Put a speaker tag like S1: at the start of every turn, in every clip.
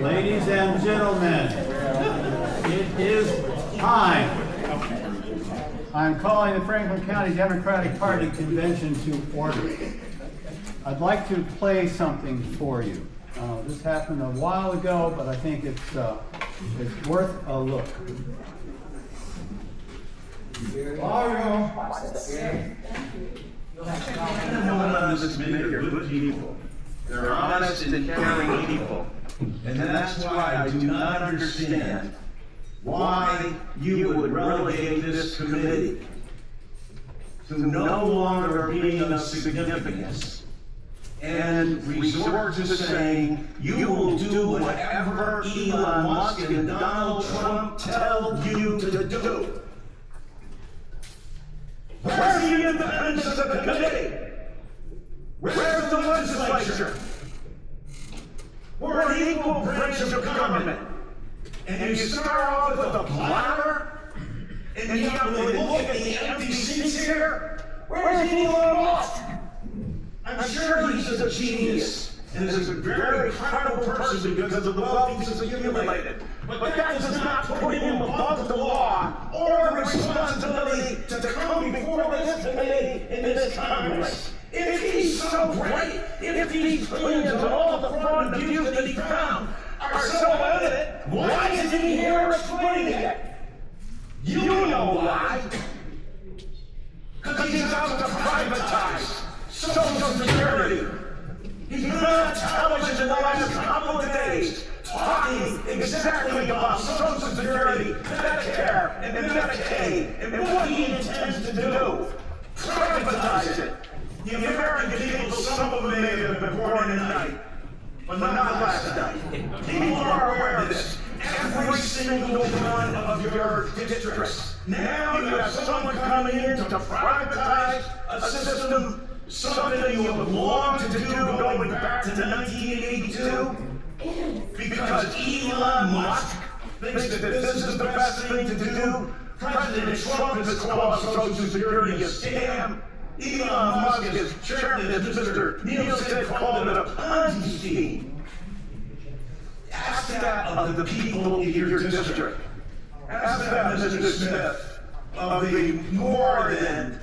S1: Ladies and gentlemen, it is time. I'm calling the Franklin County Democratic Party Convention to order. I'd like to play something for you. This happened a while ago, but I think it's worth a look.
S2: Everyone on this committee are good people. They're honest and caring people. And that's why I do not understand why you would relegate this committee to no longer being of significance and resort to saying you will do whatever Elon Musk and Donald Trump tell you to do. Where's the independence of the committee? Where's the legislature? We're an equal branch of government. And you start off with a bladder, and you have to look at the empty seats here. Where's Elon Musk? I'm sure he's a genius, and is a very credible person because of the wealth he's accumulated. But that does not put him above the law or the responsibility to come before this committee in this Congress. If he's so great, if these billions and all the fraud and abuse that he found are so evident, why isn't he here explaining it? You know why. Because he's out to privatize Social Security. He's been on television the last couple of days talking exactly about Social Security, Medicare, and Medicaid, and what he intends to do. Privatize it. The American people, some of them may have been born tonight, but not last night. People are aware of this. Every single one of your districts. Now you have someone coming in to privatize a system, something you have longed to do going back to 1982. Because Elon Musk thinks that this is the best thing to do. President Trump has called Social Security a scam. Elon Musk, as chairman, as Mr. Neil said, called it a Ponzi scheme. Ask that of the people in your district. Ask that, Mr. Smith, of the more than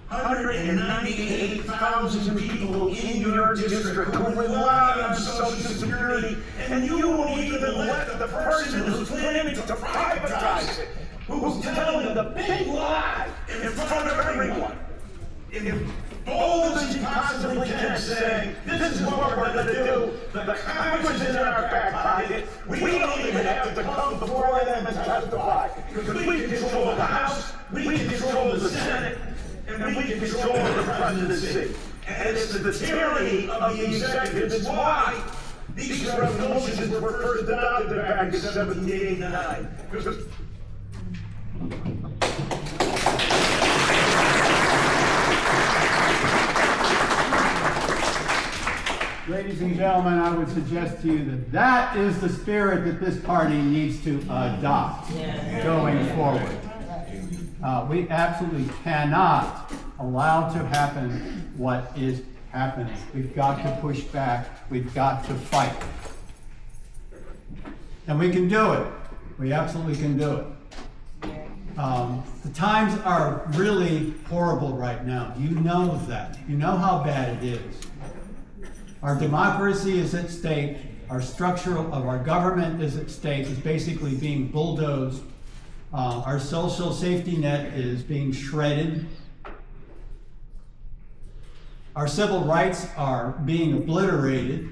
S2: 198,000 people in your district who rely on Social Security, and you won't even let the person who's planning to privatize it, who's telling the big lie in front of everyone, in bold as he possibly can, saying, this is what we're going to do, the Congress is in our back pocket, we don't even have to come before them and testify, because we control the House, we control the Senate, and we control the presidency. And it's the tyranny of the executive. It's why these resolutions were first adopted back in 1789.
S1: Ladies and gentlemen, I would suggest to you that that is the spirit that this party needs to adopt going forward. We absolutely cannot allow to happen what is happening. We've got to push back. We've got to fight. And we can do it. We absolutely can do it. The times are really horrible right now. You know that. You know how bad it is. Our democracy is at stake. Our structure of our government is at stake. It's basically being bulldozed. Our social safety net is being shredded. Our civil rights are being obliterated.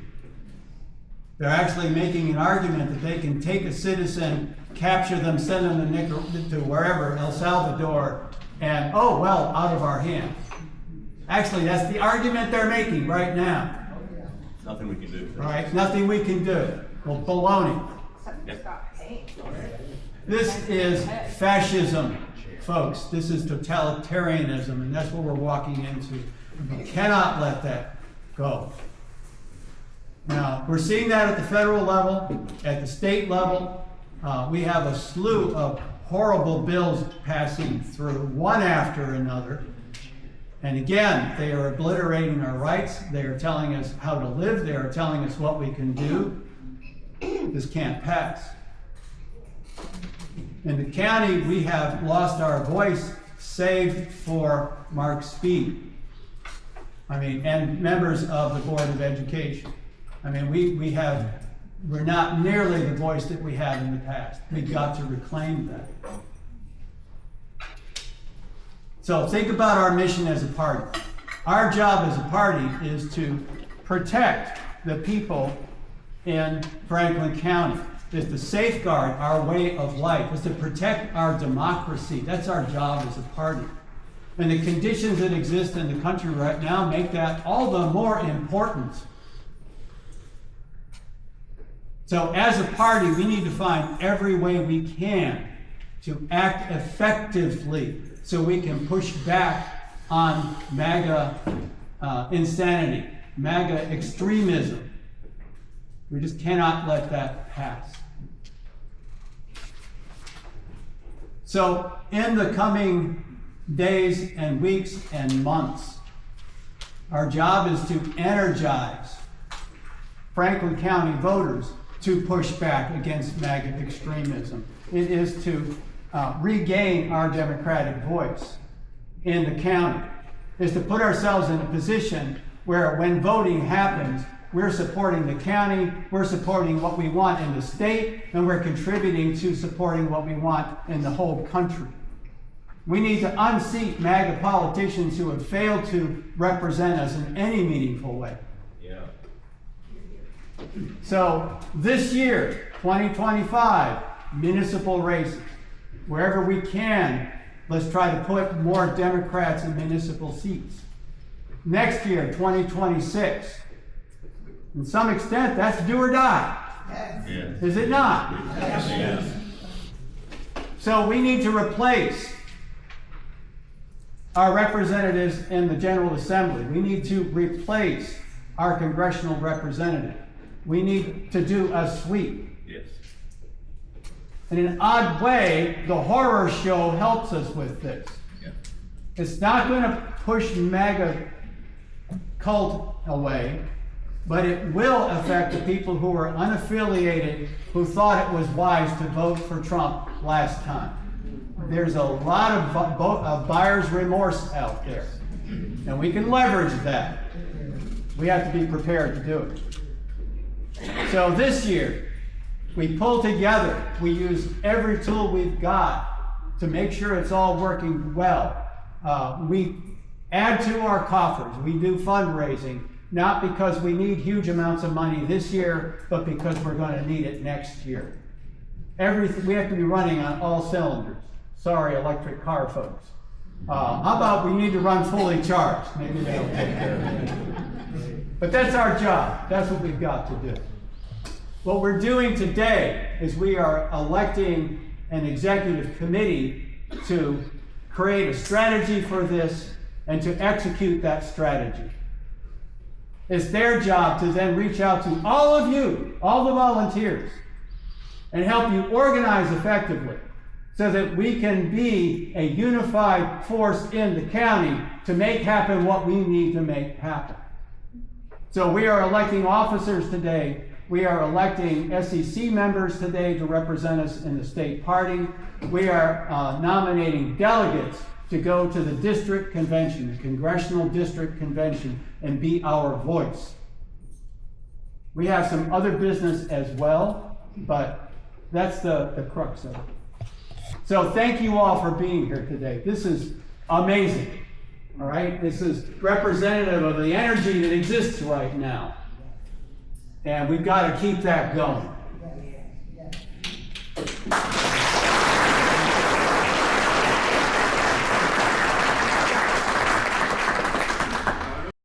S1: They're actually making an argument that they can take a citizen, capture them, send them to wherever, El Salvador, and, oh, well, out of our hands. Actually, that's the argument they're making right now.
S3: Nothing we can do.
S1: Right? Nothing we can do. Well, baloney. This is fascism, folks. This is totalitarianism, and that's what we're walking into. We cannot let that go. Now, we're seeing that at the federal level, at the state level. We have a slew of horrible bills passing through, one after another. And again, they are obliterating our rights. They are telling us how to live. They are telling us what we can do. This can't pass. In the county, we have lost our voice, save for Mark Speed. And members of the Board of Education. We're not nearly the voice that we had in the past. We've got to reclaim that. So think about our mission as a party. Our job as a party is to protect the people in Franklin County, is to safeguard our way of life, is to protect our democracy. That's our job as a party. And the conditions that exist in the country right now make that all the more important. So as a party, we need to find every way we can to act effectively so we can push back on MAGA insanity, MAGA extremism. We just cannot let that pass. So in the coming days and weeks and months, our job is to energize Franklin County voters to push back against MAGA extremism. It is to regain our democratic voice in the county. Is to put ourselves in a position where when voting happens, we're supporting the county, we're supporting what we want in the state, and we're contributing to supporting what we want in the whole country. We need to unseat MAGA politicians who have failed to represent us in any meaningful way.
S3: Yeah.
S1: So this year, 2025, municipal races. Wherever we can, let's try to put more Democrats in municipal seats. Next year, 2026, in some extent, that's do or die.
S3: Yes.
S1: Is it not?
S3: Yes.
S1: So we need to replace our representatives in the General Assembly. We need to replace our congressional representative. We need to do a sweep.
S3: Yes.
S1: In an odd way, the horror show helps us with this.
S3: Yeah.
S1: It's not going to push MAGA cult away, but it will affect the people who are unaffiliated, who thought it was wise to vote for Trump last time. There's a lot of buyer's remorse out there, and we can leverage that. We have to be prepared to do it. So this year, we pull together, we use every tool we've got to make sure it's all working well. We add to our coffers, we do fundraising, not because we need huge amounts of money this year, but because we're going to need it next year. We have to be running on all cylinders. Sorry, electric car folks. How about we need to run fully charged? Maybe that'll take care of it. But that's our job. That's what we've got to do. What we're doing today is we are electing an executive committee to create a strategy for this and to execute that strategy. It's their job to then reach out to all of you, all the volunteers, and help you organize effectively so that we can be a unified force in the county to make happen what we need to make happen. So we are electing officers today. We are electing SEC members today to represent us in the state party. We are nominating delegates to go to the district convention, the congressional district convention, and be our voice. We have some other business as well, but that's the crux of it. So thank you all for being here today. This is amazing, all right? This is representative of the energy that exists right now. And we've got to keep that going.